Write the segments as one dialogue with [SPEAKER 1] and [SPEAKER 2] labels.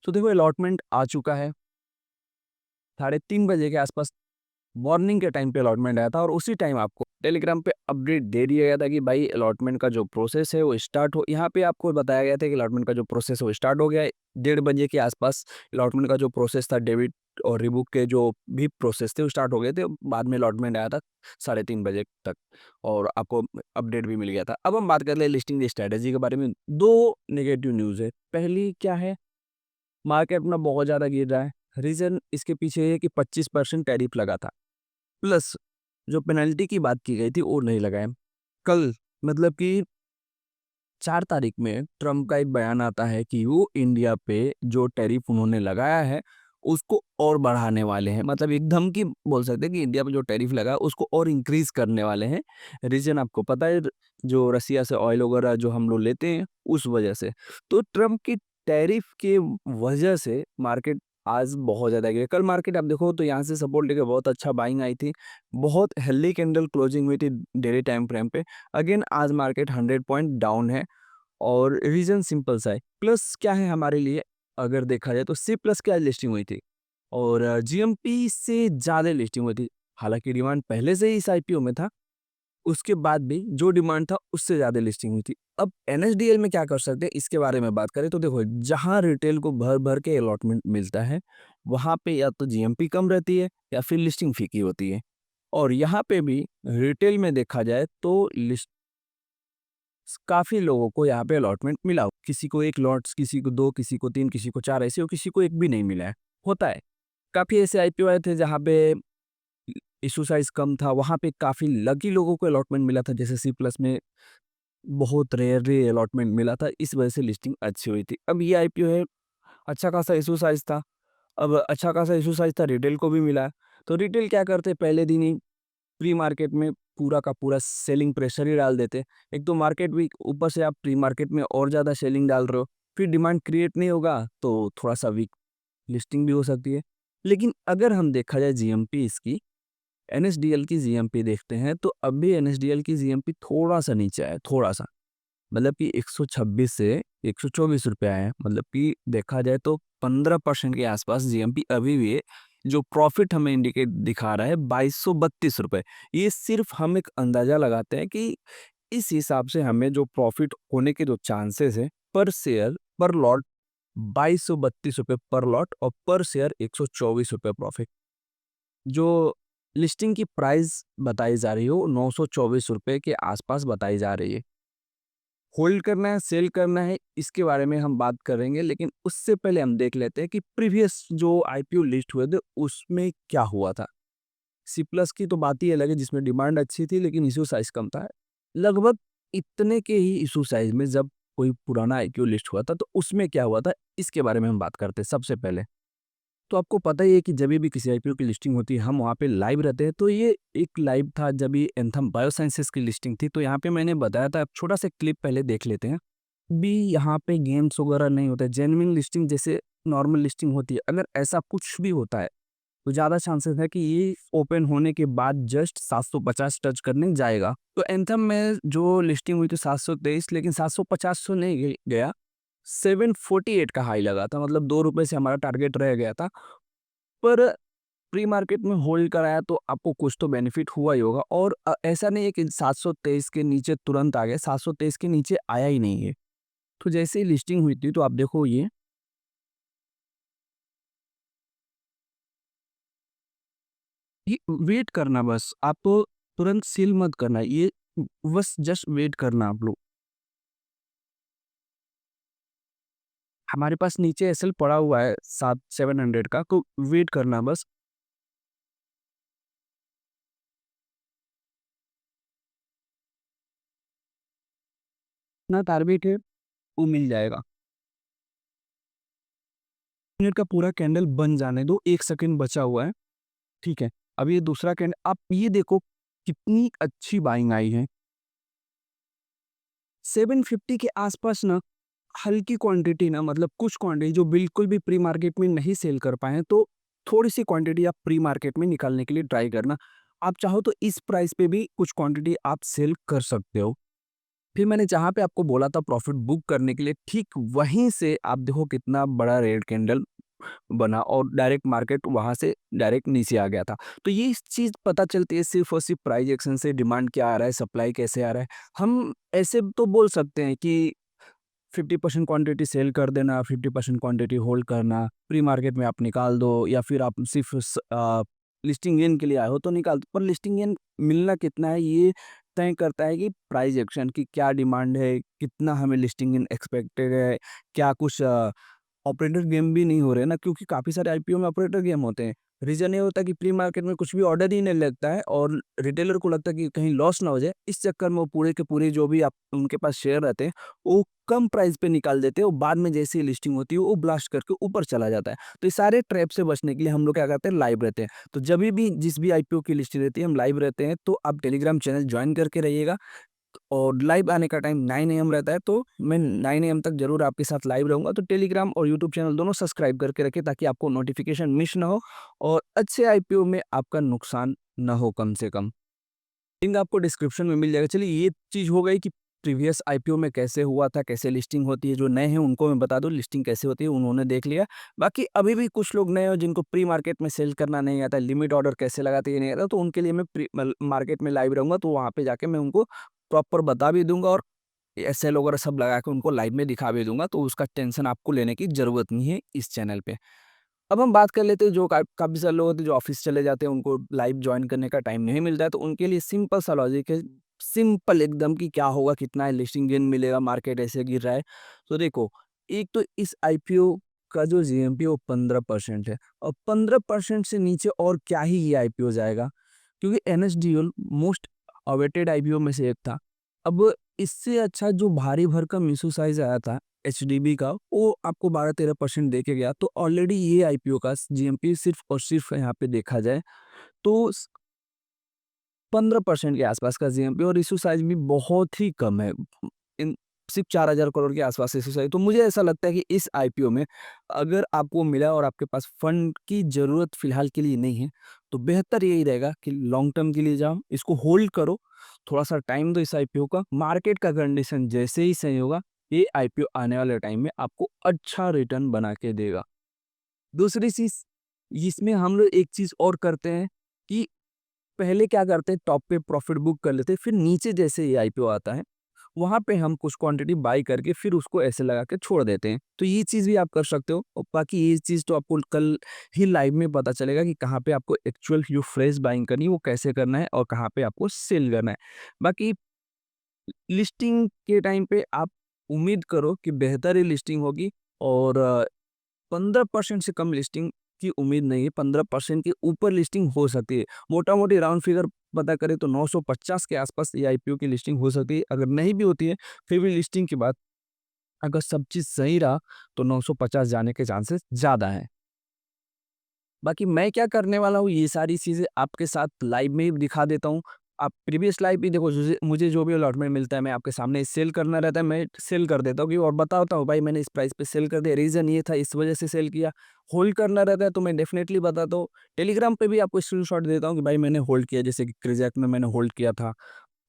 [SPEAKER 1] तो देखो अलॉटमेंट आ चुका है, 3:30 बजे के आसपास मॉर्निंग के टाइम पे अलॉटमेंट आया था और उसी टाइम आपको टेलीग्राम पे अपडेट दे दिया गया था कि भाई अलॉटमेंट का जो प्रोसेस है वो स्टार्ट हो। यहाँ पे आपको बताया गया था कि अलॉटमेंट का जो प्रोसेस है वो स्टार्ट हो गया है। 1:30 बजे के आसपास अलॉटमेंट का जो प्रोसेस था, डेबिट और रिबुक के जो भी प्रोसेस थे वो स्टार्ट हो गए थे। बाद में अलॉटमेंट आया था 3:30 बजे तक और आपको अपडेट भी मिल गया था। अब हम बात कर ले लिस्टिंग स्ट्रैटेजी के बारे में। दो नेगेटिव न्यूज़ है। पहली क्या है, मार्केट अपना बहुत ज़्यादा गिर रहा है। रीज़न इसके पीछे ये है कि 25% टैरिफ लगा था, प्लस जो पेनल्टी की बात की गई थी वो नहीं लगा है। कल मतलब कि 4 तारीख में ट्रम्प का एक बयान आता है कि वो इंडिया पे जो टैरिफ उन्होंने लगाया है उसको और बढ़ाने वाले हैं। मतलब एक धमकी बोल सकते हैं कि इंडिया पे जो टैरिफ लगा है उसको और इंक्रीज करने वाले हैं। रीजन आपको पता है, जो रसिया से ऑयल वगैरह जो हम लोग लेते हैं उस वजह से। तो ट्रम्प की टैरिफ के वजह से मार्केट आज बहुत ज़्यादा गिरे। कल मार्केट आप देखो तो यहाँ से सपोर्ट लेके बहुत अच्छा बाइंग आई थी। बहुत हेल्दी कैंडल क्लोजिंग हुई थी डेली टाइम फ्रेम पे। अगेन आज मार्केट 100 पॉइंट डाउन है और रीज़न सिंपल सा है। प्लस क्या है हमारे लिए, अगर देखा जाए तो सी प्लस की आज लिस्टिंग हुई थी और जीएमपी से ज़्यादा लिस्टिंग हुई थी। हालाँकि डिमांड पहले से ही इस आईपीओ में था, उसके बाद भी जो डिमांड था उससे ज़्यादा लिस्टिंग हुई थी। अब एनएसडीएल में क्या कर सकते हैं इसके बारे में बात करें तो देखो, जहाँ रिटेल को भर-भर के अलॉटमेंट मिलता है, वहाँ पे या तो जीएमपी कम रहती है या फिर लिस्टिंग फीकी होती है। और यहाँ पे भी रिटेल में देखा जाए तो लिस्ट काफ़ी लोगों को यहाँ पे अलॉटमेंट मिला हो। किसी को 1 लॉट्स, किसी को 2, किसी को 3, किसी को 4 ऐसे और किसी को 1 भी नहीं मिला है, होता है। काफ़ी ऐसे आईपीओ आए थे जहाँ पे इश्यू साइज़ कम था, वहाँ पे काफ़ी लकी लोगों को अलॉटमेंट मिला था। जैसे सी प्लस में बहुत रेयरली अलॉटमेंट मिला था, इस वजह से लिस्टिंग अच्छी हुई थी। अब ये आईपीओ है, अच्छा खासा इश्यू साइज़ था। अब अच्छा खासा इश्यू साइज़ था, रिटेल को भी मिला है। तो रिटेल क्या करते हैं, पहले दिन ही प्री मार्केट में पूरा का पूरा सेलिंग प्रेशर ही डाल देते हैं। एक तो मार्केट वीक, ऊपर से आप प्री मार्केट में और ज़्यादा सेलिंग डाल रहे हो, फिर डिमांड क्रिएट नहीं होगा तो थोड़ा-सा वीक लिस्टिंग भी हो सकती है। लेकिन अगर हम देखा जाए जीएमपी इसकी, एनएसडीएल की जीएमपी देखते हैं तो अब भी एनएसडीएल की जीएमपी थोड़ा-सा नीचे है, थोड़ा-सा। मतलब कि 126 से ₹124 आए हैं। मतलब कि देखा जाए तो 15% के आसपास जीएमपी अभी भी है। जो प्रॉफिट हमें इंडिकेट दिखा रहा है ₹2232। ये सिर्फ हम एक अंदाज़ा लगाते हैं कि इस हिसाब से हमें जो प्रॉफिट होने के जो चांसेस हैं पर शेयर, पर लॉट ₹2232 पर लॉट और पर शेयर ₹124 प्रॉफिट। जो लिस्टिंग की प्राइस बताई जा रही है वो ₹924 के आसपास बताई जा रही है। होल्ड करना है, सेल करना है, इसके बारे में हम बात करेंगे, लेकिन उससे पहले हम देख लेते हैं कि प्रीवियस जो आईपीओ लिस्ट हुए थे, उसमें क्या हुआ था। सी प्लस की तो बात ही अलग है जिसमें डिमांड अच्छी थी लेकिन इश्यू साइज़ कम था। लगभग इतने के ही इश्यू साइज़ में जब कोई पुराना आईपीओ लिस्ट हुआ था, तो उसमें क्या हुआ था, इसके बारे में हम बात करते हैं सबसे पहले। तो आपको पता ही है कि जभी भी किसी आईपीओ की लिस्टिंग होती है, हम वहाँ पे लाइव रहते हैं। तो ये एक लाइव था जब ये एंथम बायोसाइंसेज़ की लिस्टिंग थी, तो यहाँ पे मैंने बताया था, छोटा-सा क्लिप पहले देख लेते हैं। भी यहाँ पे गेम्स वगैरह नहीं होते, जेन्युइन लिस्टिंग जैसे नॉर्मल लिस्टिंग होती है। अगर ऐसा कुछ भी होता है, तो ज़्यादा चांसेस है कि ये ओपन होने के बाद जस्ट 750 टच करने जाएगा। तो एंथम में जो लिस्टिंग हुई थी 723, लेकिन 750 तो नहीं गया, 748 का हाई लगा था। मतलब ₹2 से हमारा टारगेट रह गया था। पर प्री मार्केट में होल्ड कराया तो आपको कुछ तो बेनिफिट हुआ ही होगा। और ऐसा नहीं है कि 723 के नीचे तुरंत आ गया, 723 के नीचे आया ही नहीं है। तो जैसे ही लिस्टिंग हुई थी तो आप देखो ये वेट करना, बस आप तुरंत सेल मत करना, ये बस जस्ट वेट करना आप लोग। हमारे पास नीचे एसएल पड़ा हुआ है 700 का, तो वेट करना बस। ना टारगेट है वो मिल जाएगा। मिनट का पूरा कैंडल बन जाने दो, 1 सेकंड बचा हुआ है, ठीक है। अब ये दूसरा कैंडल आप ये देखो कितनी अच्छी बाइंग आई है। 750 के आसपास ना, हल्की क्वांटिटी ना, मतलब कुछ क्वांटिटी जो बिल्कुल भी प्री मार्केट में नहीं सेल कर पाए हैं, तो थोड़ी-सी क्वांटिटी आप प्री मार्केट में निकालने के लिए ट्राई करना। आप चाहो तो इस प्राइस पे भी कुछ क्वांटिटी आप सेल कर सकते हो, फिर मैंने जहाँ पे आपको बोला था प्रॉफिट बुक करने के लिए, ठीक वहीं से आप देखो कितना बड़ा रेड कैंडल बना और डायरेक्ट मार्केट वहाँ से डायरेक्ट नीचे आ गया था। तो ये इस चीज़ पता चलती है सिर्फ़ और सिर्फ़ प्राइस एक्शन से, डिमांड क्या आ रहा है, सप्लाई कैसे आ रहा है। हम ऐसे तो बोल सकते हैं कि 50% क्वांटिटी सेल कर देना, 50% क्वांटिटी होल्ड करना, प्री मार्केट में आप निकाल दो या फिर आप सिर्फ़ लिस्टिंग गेन के लिए आए हो तो निकाल दो। पर लिस्टिंग गेन मिलना कितना है ये तय करता है कि प्राइस एक्शन की क्या डिमांड है, कितना हमें लिस्टिंग गेन एक्सपेक्टेड है, क्या कुछ ऑपरेटर गेम भी नहीं हो रहे ना, क्योंकि काफ़ी सारे आईपीओ में ऑपरेटर गेम होते हैं। रीज़न ये होता है कि प्री मार्केट में कुछ भी ऑर्डर ही नहीं लगता है और रिटेलर को लगता है कि कहीं लॉस ना हो जाए, इस चक्कर में वो पूरे के पूरे जो भी आप उनके पास शेयर रहते हैं, वो कम प्राइस पे निकाल देते हैं और बाद में जैसे ही लिस्टिंग होती है, वो ब्लास्ट करके ऊपर चला जाता है। तो ये सारे ट्रैप से बचने के लिए हम लोग क्या करते हैं, लाइव रहते हैं। तो जभी भी जिस भी आईपीओ की लिस्टिंग रहती है, हम लाइव रहते हैं, तो आप टेलीग्राम चैनल जॉइन करके रहिएगा। और लाइव आने का टाइम 9 एएम रहता है, तो मैं 9 एएम तक ज़रूर आपके साथ लाइव रहूँगा। तो टेलीग्राम और यूट्यूब चैनल दोनों सब्सक्राइब करके रखें ताकि आपको नोटिफ़िकेशन मिस ना हो और अच्छे आईपीओ में आपका नुकसान ना हो कम से कम। लिंक आपको डिस्क्रिप्शन में मिल जाएगा। चलिए ये चीज़ हो गई कि प्रीवियस आईपीओ में कैसे हुआ था, कैसे लिस्टिंग होती है। जो नए हैं उनको मैं बता दूँ लिस्टिंग कैसे होती है, उन्होंने देख लिया। बाकी अभी भी कुछ लोग नए हो जिनको प्री मार्केट में सेल करना नहीं आता, लिमिट ऑर्डर कैसे लगाते हैं ये नहीं आता, तो उनके लिए मैं प्री मार्केट में लाइव रहूँगा, तो वहाँ पे जाके मैं उनको प्रॉपर बता भी दूँगा और एसएल वगैरह सब लगा के उनको लाइव में दिखा भी दूँगा, तो उसका टेंशन आपको लेने की ज़रूरत नहीं है इस चैनल पे। अब हम बात कर लेते हैं जो काफ़ी सारे लोग होते हैं जो ऑफ़िस चले जाते हैं, उनको लाइव जॉइन करने का टाइम नहीं मिलता है, तो उनके लिए सिंपल सा लॉजिक है, सिंपल एकदम कि क्या होगा, कितना है लिस्टिंग गेन मिलेगा, मार्केट ऐसे गिर रहा है। तो देखो, एक तो इस आईपीओ का जो जीएमपी है वो 15% है और 15% से नीचे और क्या ही ये आईपीओ जाएगा, क्योंकि एनएसडीएल मोस्ट अवेटेड आईपीओ में से एक था। अब इससे अच्छा जो भारी भरकम इश्यू साइज़ आया था एचडीबी का, वो आपको 12-13% दे के गया, तो ऑलरेडी ये आईपीओ का जीएमपी सिर्फ़ और सिर्फ़ यहाँ पे देखा जाए तो 15% के आसपास का जीएमपी और इश्यू साइज़ भी बहुत ही कम है। इन सिर्फ़ 4,000 करोड़ के आसपास इश्यू साइज़, तो मुझे ऐसा लगता है कि इस आईपीओ में अगर आपको मिला और आपके पास फंड की ज़रूरत फ़िलहाल के लिए नहीं है, तो बेहतर यही रहेगा कि लॉन्ग टर्म के लिए जाओ, इसको होल्ड करो, थोड़ा-सा टाइम दो इस आईपीओ का। मार्केट का कंडीशन जैसे ही सही होगा, ये आईपीओ आने वाले टाइम में आपको अच्छा रिटर्न बना के देगा। दूसरी चीज़, इसमें हम लोग एक चीज़ और करते हैं कि पहले क्या करते हैं, टॉप पे प्रॉफिट बुक कर लेते हैं, फिर नीचे जैसे ये आईपीओ आता है, वहाँ पे हम कुछ क्वांटिटी बाय करके फिर उसको ऐसे लगा के छोड़ देते हैं। तो ये चीज़ भी आप कर सकते हो और बाकी ये चीज़ तो आपको कल ही लाइव में पता चलेगा कि कहाँ पे आपको एक्चुअल जो फ्रेश बाइंग करनी है, वो कैसे करना है और कहाँ पे आपको सेल करना है। बाकी लिस्टिंग के टाइम पे आप उम्मीद करो कि बेहतर ही लिस्टिंग होगी और 15% से कम लिस्टिंग की उम्मीद नहीं है, 15% के ऊपर लिस्टिंग हो सकती है। मोटा-मोटी राउंड फिगर पता करें तो 950 के आसपास ये आईपीओ की लिस्टिंग हो सकती है। अगर नहीं भी होती है, फिर भी लिस्टिंग के बाद अगर सब चीज़ सही रहा, तो 950 जाने के चांसेस ज़्यादा हैं। बाकी मैं क्या करने वाला हूँ, ये सारी चीज़ें आपके साथ लाइव में ही दिखा देता हूँ। आप प्रीवियस लाइव भी देखो, मुझे मुझे जो भी अलॉटमेंट मिलता है, मैं आपके सामने सेल करना रहता है, मैं सेल कर देता हूँ कि और बताता हूँ, भाई मैंने इस प्राइस पे सेल कर दिया, रीज़न ये था, इस वजह से सेल किया। होल्ड करना रहता है, तो मैं डेफ़िनेटली बताता हूँ। टेलीग्राम पे भी आपको स्क्रीनशॉट देता हूँ कि भाई मैंने होल्ड किया, जैसे कि क्रिज़ेक में मैंने होल्ड किया था।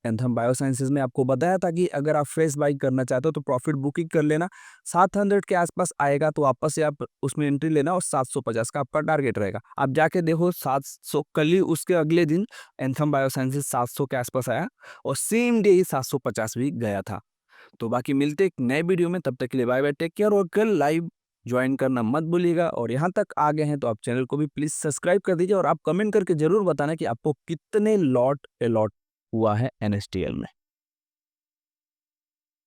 [SPEAKER 1] एंथम बायोसाइंसेज़ में आपको बताया था कि अगर आप फ्रेश बाई करना चाहते हो तो प्रॉफिट बुकिंग कर लेना, 700 के आसपास आएगा तो वापस से आप उसमें एंट्री लेना और 750 का आपका टारगेट रहेगा। आप जाके देखो 700, कल ही उसके अगले दिन एंथम बायोसाइंसेज़ 700 के आसपास आया और सेम डे ही 750 भी गया था। तो बाकी मिलते हैं एक नए वीडियो में, तब तक के लिए बाय बाय, टेक केयर और कल लाइव जॉइन करना मत भूलिएगा और यहाँ तक आ गए हैं तो आप चैनल को भी प्लीज़ सब्सक्राइब कर दीजिए और आप कमेंट करके ज़रूर बताना कि आपको कितने लॉट अलॉट हुआ है एनएसटीएल में।